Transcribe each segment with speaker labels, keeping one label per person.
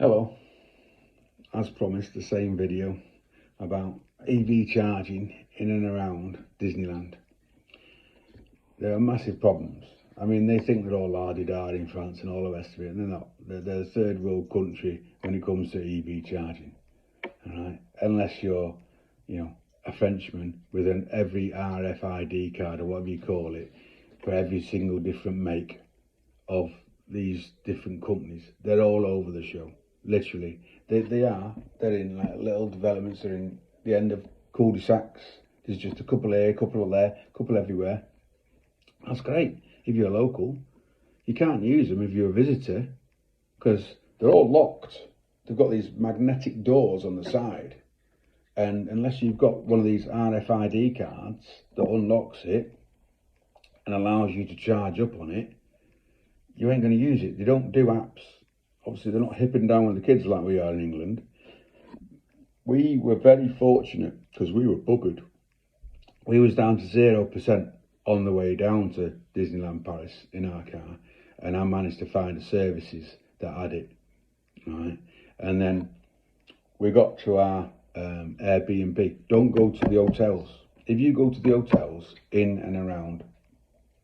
Speaker 1: Hello, as promised, the same video about EV charging in and around Disneyland. There are massive problems. I mean, they think they're all la-di-da in France and all the rest of it, and they're not. They're a third world country when it comes to EV charging, all right? Unless you're, a Frenchman with every RFID card or whatever you call it for every single different make of these different companies. They're all over the show. Literally, they're in like little developments. They're in the end of cul-de-sacs. There's just a couple here, a couple there, a couple everywhere. That's great if you're local. You can't use them if you're a visitor because they're all locked. They've got these magnetic doors on the side, and unless you've got one of these RFID cards that unlocks it and allows you to charge up on it, you ain't going to use it. They don't do apps. Obviously, they're not hipping down with the kids like we are in England. We were very fortunate because we were buggered. We was down to 0% on the way down to Disneyland Paris in our car, and I managed to find the services that had it, right? And then we got to our Airbnb. Don't go to the hotels. If you go to the hotels in and around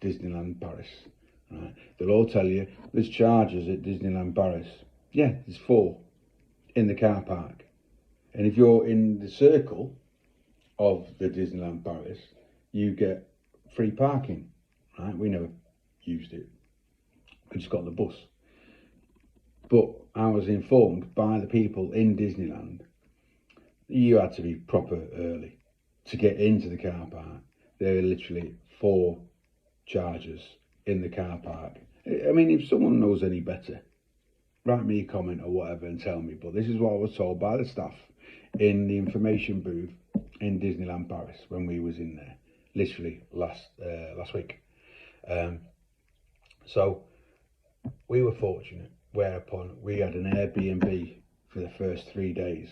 Speaker 1: Disneyland Paris, right, they'll all tell you there's charges at Disneyland Paris. Yeah, there's 4 in the car park. And if you're in the circle of the Disneyland Paris, you get free parking, right? We never used it. We just got the bus. But I was informed by the people in Disneyland, you had to be proper early to get into the car park. There are literally 4 chargers in the car park. I mean, if someone knows any better, write me a comment or whatever and tell me, but this is what I was told by the staff in the information booth in Disneyland Paris when we was in there, literally last week. So we were fortunate, whereupon we had an Airbnb for the first 3 days,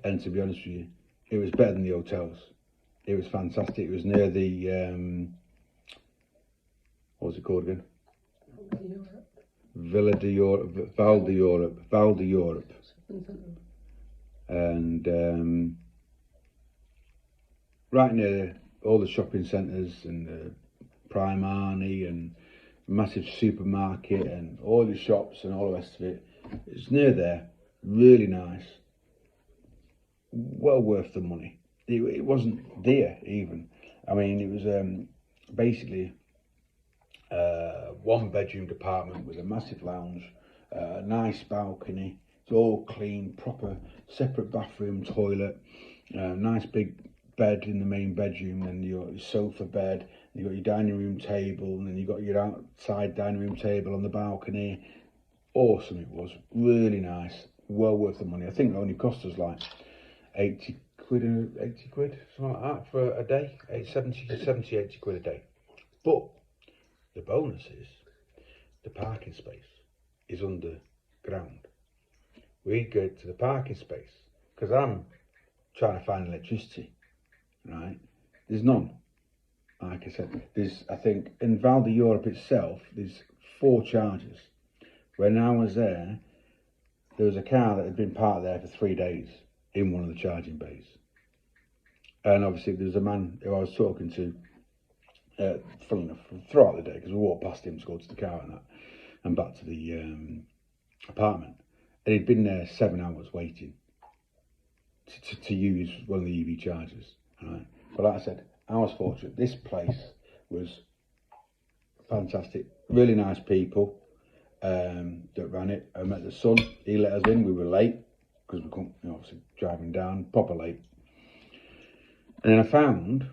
Speaker 1: and to be honest with you, it was better than the hotels. It was fantastic. It was near the what was it called again? Val de Europe, and right near all the shopping centres and the Primani and massive supermarket and all the shops and all the rest of it. It's near there, really nice, well worth the money. It wasn't dear even. I mean, it was basically 1-bedroom apartment with a massive lounge, a nice balcony. It's all clean, proper, separate bathroom, toilet, nice big bed in the main bedroom, and you got your sofa bed, you got your dining room table, and then you got your outside dining room table on the balcony. Awesome it was, really nice, well worth the money. I think it only cost us like 80 quid, something like that for a day, 80 quid a day. But the bonus is the parking space is underground. We go to the parking space because I'm trying to find electricity, right? There's none. Like I said, I think in Val de Europe itself, there's 4 chargers. When I was there was a car that had been parked there for 3 days in one of the charging bays. And obviously there was a man who I was talking to, funnily enough, throughout the day, because we walked past him to go to the car and back to the apartment. And he'd been there 7 hours waiting to use one of the EV chargers, right? But like I said, I was fortunate. This place was fantastic. Really nice people that ran it. I met the son. He let us in. We were late because we couldn't, obviously driving down, proper late. And then I found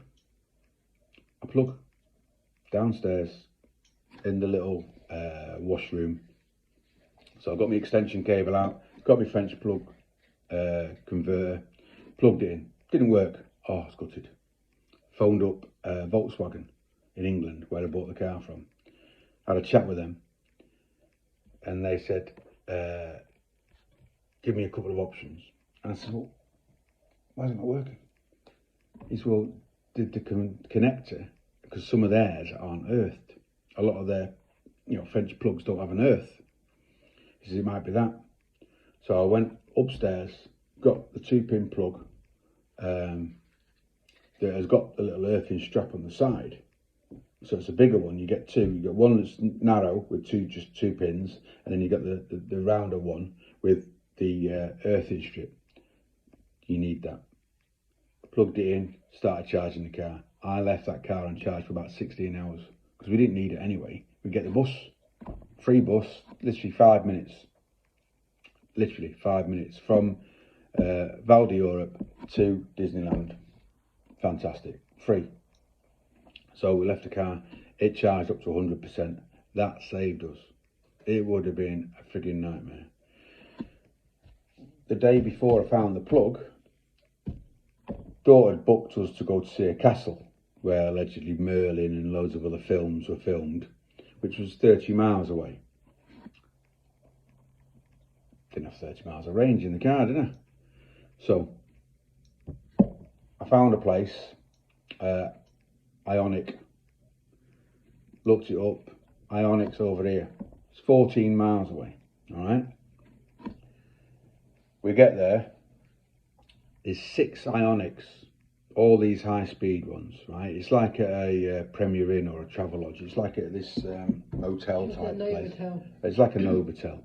Speaker 1: a plug downstairs in the little washroom. So I got my extension cable out, got my French plug converter, plugged it in. Didn't work. Oh, I was gutted. Phoned up Volkswagen in England, where I bought the car from. Had a chat with them, and they said, give me a couple of options. And I said, well, why is it not working? He said, well, the connector, because some of theirs aren't earthed. A lot of their French plugs don't have an earth. He says, it might be that. So I went upstairs, got the 2-pin plug that has got the little earthing strap on the side. So it's a bigger one. You get two. You get one that's narrow with just two pins, and then you get the rounder one with the earthing strip. You need that. Plugged it in, started charging the car. I left that car on charge for about 16 hours because we didn't need it anyway. We get the bus, free bus, literally 5 minutes. Literally 5 minutes from Val d'Europe to Disneyland. Fantastic, free. So we left the car, it charged up to 100%. That saved us. It would have been a frigging nightmare. The day before I found the plug, daughter had booked us to go to see a castle where allegedly Merlin and loads of other films were filmed, which was 30 miles away. Didn't have 30 miles of range in the car, didn't I? So I found a place, Ionic, looked it up. Ionic's over here. It's 14 miles away. All right. We get there. There's 6 Ionics, all these high-speed ones, right? It's like a Premier Inn or a Travelodge. It's like this motel type place. It's like a Novotel.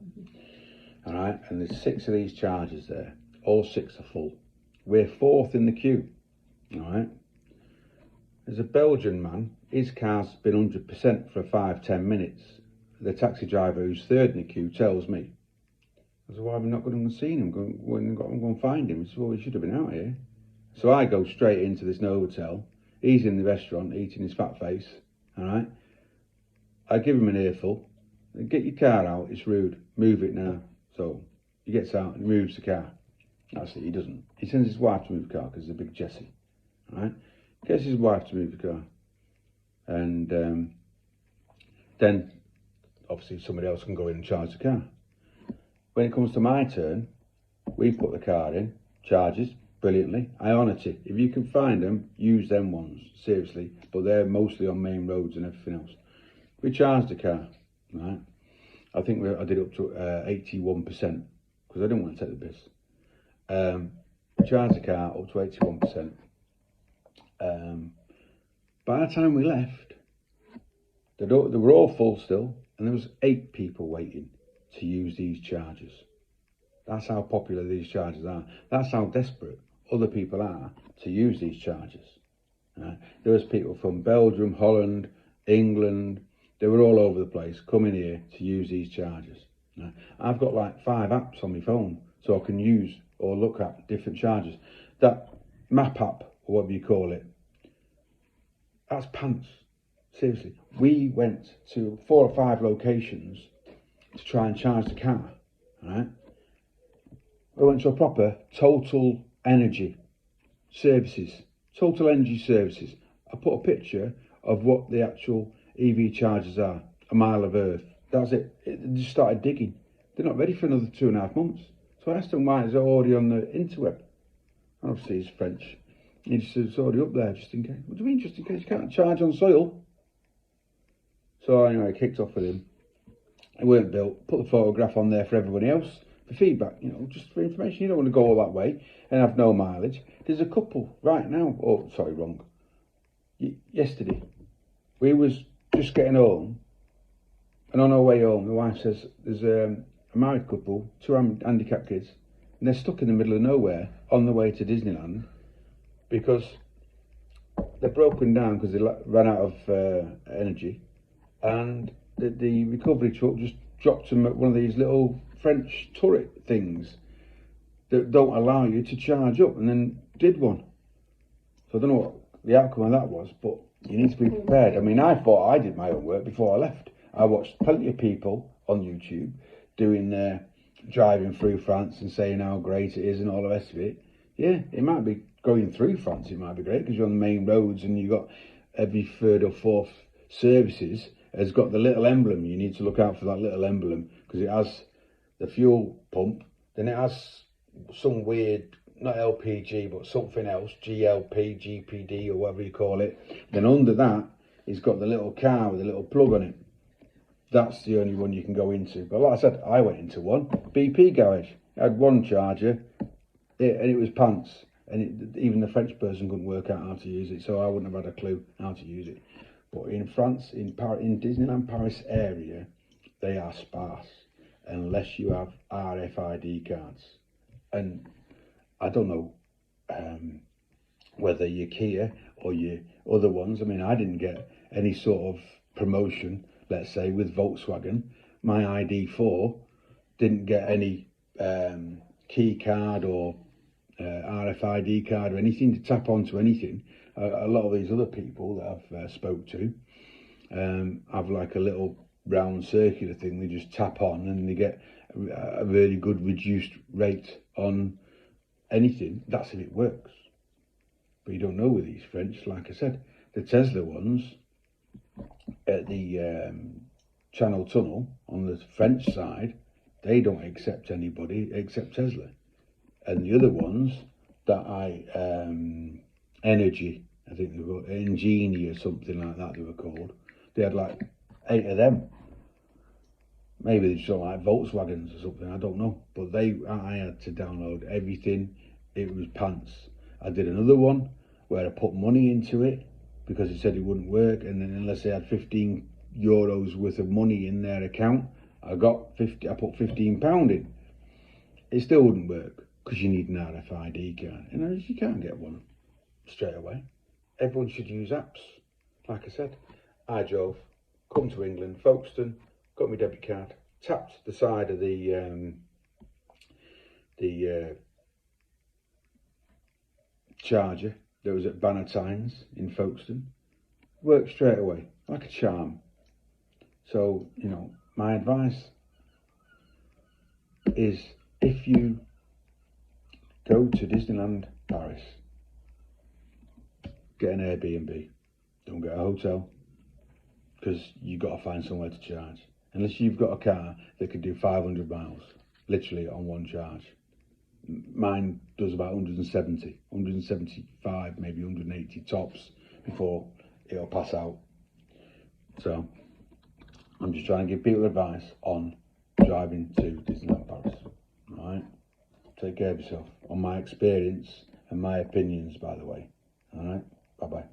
Speaker 1: All right, and there's 6 of these chargers there. All 6 are full. We're 4th in the queue. All right. There's a Belgian man. His car's been 100% for 5-10 minutes. The taxi driver who's 3rd in the queue tells me. I said, "Why have we not gone and seen him? I'm going to find him." He said, "Well, he should have been out here." So I go straight into this Novotel. He's in the restaurant eating his fat face. All right. I give him an earful. "Get your car out. It's rude. Move it now." So he gets out and moves the car. Actually, he doesn't. He sends his wife to move the car because he's a big Jessie. All right. Gets his wife to move the car. And then, obviously, somebody else can go in and charge the car. When it comes to my turn, we put the car in, charges brilliantly. Ionity, if you can find them, use them ones, seriously. But they're mostly on main roads and everything else. We charged the car, right? I think I did up to 81% because I didn't want to take the piss. We charged the car up to 81%. By the time we left, they were all full still, and there was 8 people waiting to use these chargers. That's how popular these chargers are. That's how desperate other people are to use these chargers. There was people from Belgium, Holland, England. They were all over the place coming here to use these chargers. I've got like 5 apps on my phone so I can use or look at different chargers. That map app, or whatever you call it, that's pants. Seriously. We went to 4 or 5 locations to try and charge the car, right? We went to a proper Total Energy Services. Total Energy Services. I put a picture of what the actual EV chargers are, a mile of earth. That's it. They just started digging. They're not ready for another 2.5 months. So I asked them why it's already on the interweb. Obviously he's French. He just said it's already up there just in case. What do you mean just in case? You can't charge on soil. So anyway, I kicked off with him. It weren't built. Put the photograph on there for everybody else for feedback, you know, just for information. You don't want to go all that way and have no mileage. There's a couple right now. Oh, sorry, wrong. Yesterday, we was just getting home, and on our way home, the wife says there's a married couple, 2 handicapped kids, and they're stuck in the middle of nowhere on the way to Disneyland because they're broken down because they ran out of energy, and the recovery truck just dropped them at one of these little French turret things that don't allow you to charge up, and then did one. So I don't know what the outcome of that was, but you need to be prepared. I mean, I thought I did my own work before I left. I watched plenty of people on YouTube doing their driving through France and saying how great it is and all the rest of it. Yeah, it might be going through France, it might be great because you're on the main roads and you've got every 3rd or 4th services has got the little emblem. You need to look out for that little emblem because it has the fuel pump, then it has some weird, not LPG, but something else, GLP, GPD, or whatever you call it. Then under that, it's got the little car with a little plug on it. That's the only one you can go into. But like I said, I went into one, BP garage. I had one charger, and it was pants, and even the French person couldn't work out how to use it, so I wouldn't have had a clue how to use it. But in France, in Disneyland Paris area, they are sparse unless you have RFID cards. And I don't know whether your Kia or your other ones. I mean, I didn't get any sort of promotion, let's say, with Volkswagen. My ID4 didn't get any key card or RFID card or anything to tap onto anything. A lot of these other people that I've spoke to have like a little round circular thing they just tap on, and they get a really good reduced rate on anything. That's if it works. But you don't know with these French. Like I said, the Tesla ones at the Channel Tunnel on the French side, they don't accept anybody except Tesla. And the other ones that Energy, I think they were Engini or something like that they were called. They had like 8 of them. Maybe they just don't like Volkswagens or something, I don't know. But I had to download everything. It was pants. I did another one where I put money into it because it said it wouldn't work, and then unless they had 15 euros worth of money in their account, I put £15 in. It still wouldn't work because you need an RFID card. You can't get one straight away. Everyone should use apps. Like I said, I drove, come to England, Folkestone, got my debit card, tapped the side of the charger that was at Bannatynes in Folkestone. Worked straight away, like a charm. So, my advice is, if you go to Disneyland Paris, get an Airbnb. Don't get a hotel, because you've got to find somewhere to charge. Unless you've got a car that could do 500 miles, literally on one charge. Mine does about 175, maybe 180 tops before it'll pass out. So I'm just trying to give people advice on driving to Disneyland Paris. Alright? Take care of yourself. On my experience and my opinions, by the way. Alright? Bye-bye.